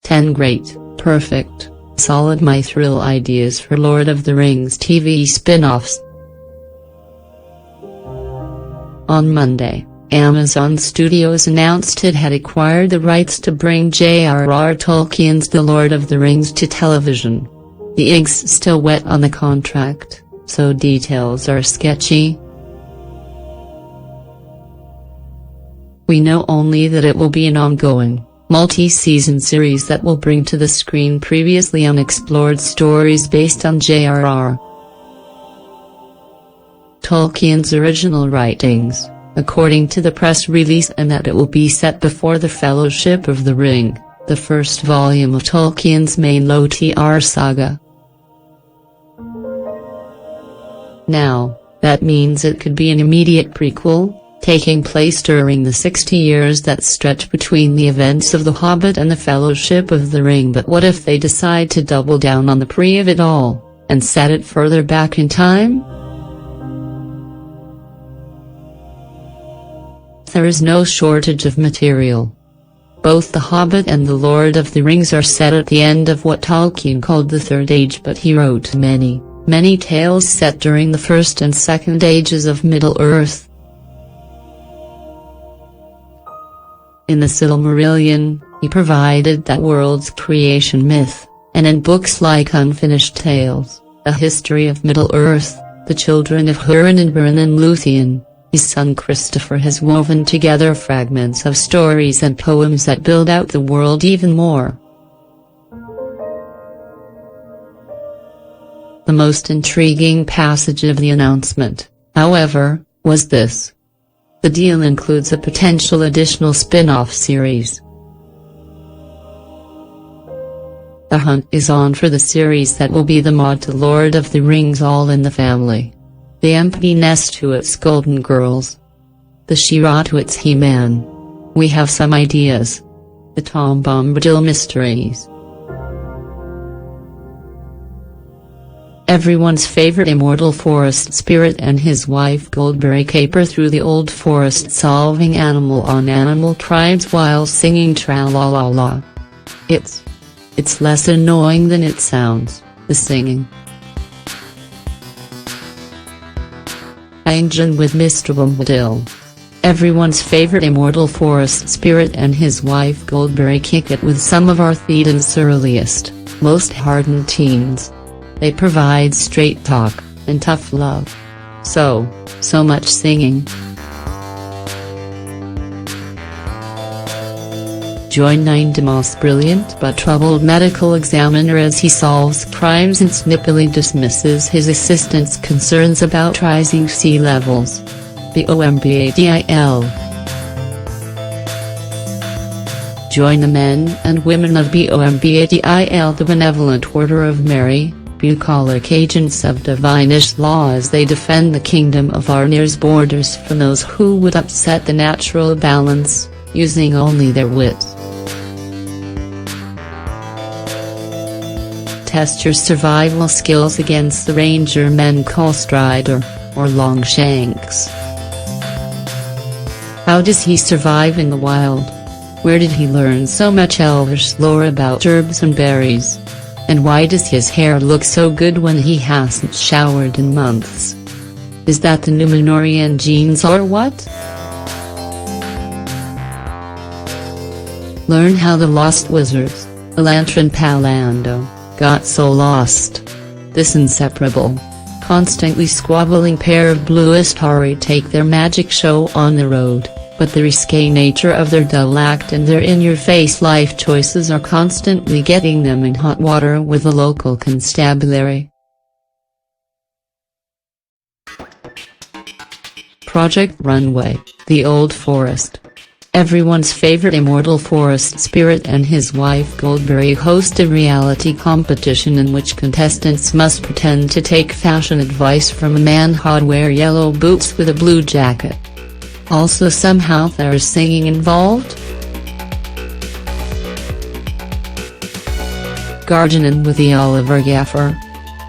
10 Great, Perfect, Solid-Mithril Ideas for Lord of the Rings TV spin-offs. On Monday, Amazon Studios announced it had acquired the rights to bring J.R.R. Tolkien's The Lord of the Rings to television. The ink's still wet on the contract, so details are sketchy. We know only that it will be an ongoing, multi-season series that will bring to the screen previously unexplored stories based on J.R.R. Tolkien's original writings, according to the press release, and that it will be set before the Fellowship of the Ring, the first volume of Tolkien's main LOTR saga. Now, that means it could be an immediate prequel, taking place during the 60 years that stretch between the events of The Hobbit and the Fellowship of the Ring. But what if they decide to double down on the pre of it all, and set it further back in time? There is no shortage of material. Both The Hobbit and The Lord of the Rings are set at the end of what Tolkien called the Third Age, but he wrote many tales set during the First and Second Ages of Middle-earth. In the Silmarillion, he provided that world's creation myth, and in books like Unfinished Tales, A History of Middle-earth, the children of Húrin and Búrin and Lúthien, his son Christopher has woven together fragments of stories and poems that build out the world even more. The most intriguing passage of the announcement, however, was this. The deal includes a potential additional spin-off series. The hunt is on for the series that will be the mod to Lord of the Rings All in the Family. The Empty Nest to its Golden Girls. The She-Ra to its He-Man. We have some ideas. The Tom Bombadil Mysteries. Everyone's favorite immortal forest spirit and his wife Goldberry caper through the old forest, solving animal-on-animal crimes while singing tra-la-la-la. It's less annoying than it sounds, the singing. Engine with Mr. Bombadil. Everyone's favorite immortal forest spirit and his wife Goldberry kick it with some of our Thedan's surliest, most hardened teens. They provide straight talk, and tough love. So much singing. Join Nindamoth's brilliant but troubled medical examiner as he solves crimes and snippily dismisses his assistant's concerns about rising sea levels. BOMBADIL. Join the men and women of BOMBADIL, the Benevolent Order of Mary, bucolic agents of divinish law, as they defend the kingdom of Arnir's borders from those who would upset the natural balance, using only their wits. Test your survival skills against the ranger men call Strider, or Longshanks. How does he survive in the wild? Where did he learn so much elvish lore about herbs and berries? And why does his hair look so good when he hasn't showered in months? Is that the Númenórean genes or what? Learn how the lost wizards, Elantrin and Palando, got so lost. This inseparable, constantly squabbling pair of blue Istari take their magic show on the road, but the risque nature of their dull act and their in-your-face life choices are constantly getting them in hot water with the local constabulary. Project Runway, The Old Forest. Everyone's favorite immortal forest spirit and his wife Goldberry host a reality competition in which contestants must pretend to take fashion advice from a man who'd wear yellow boots with a blue jacket. Also, somehow there's singing involved. Gardening with the Oliver Gaffer.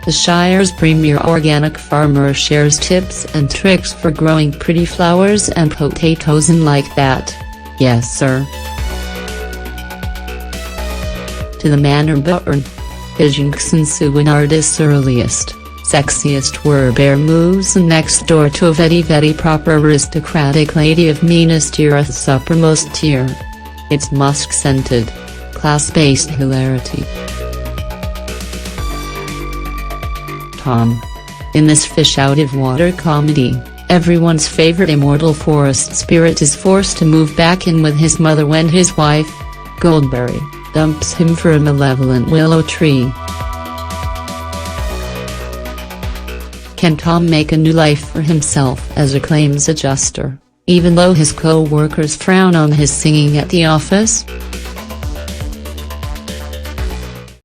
The Shire's premier organic farmer shares tips and tricks for growing pretty flowers and potatoes and like that. Yes sir. to the manor barn. Hijinks Sue artist's earliest, sexiest were bare moves and next door to a very proper aristocratic lady of meanest earth's uppermost tier. It's musk-scented, class-based hilarity. Tom. In this fish-out-of-water comedy, everyone's favorite immortal forest spirit is forced to move back in with his mother when his wife, Goldberry, dumps him for a malevolent willow tree. Can Tom make a new life for himself as a claims adjuster, even though his co-workers frown on his singing at the office?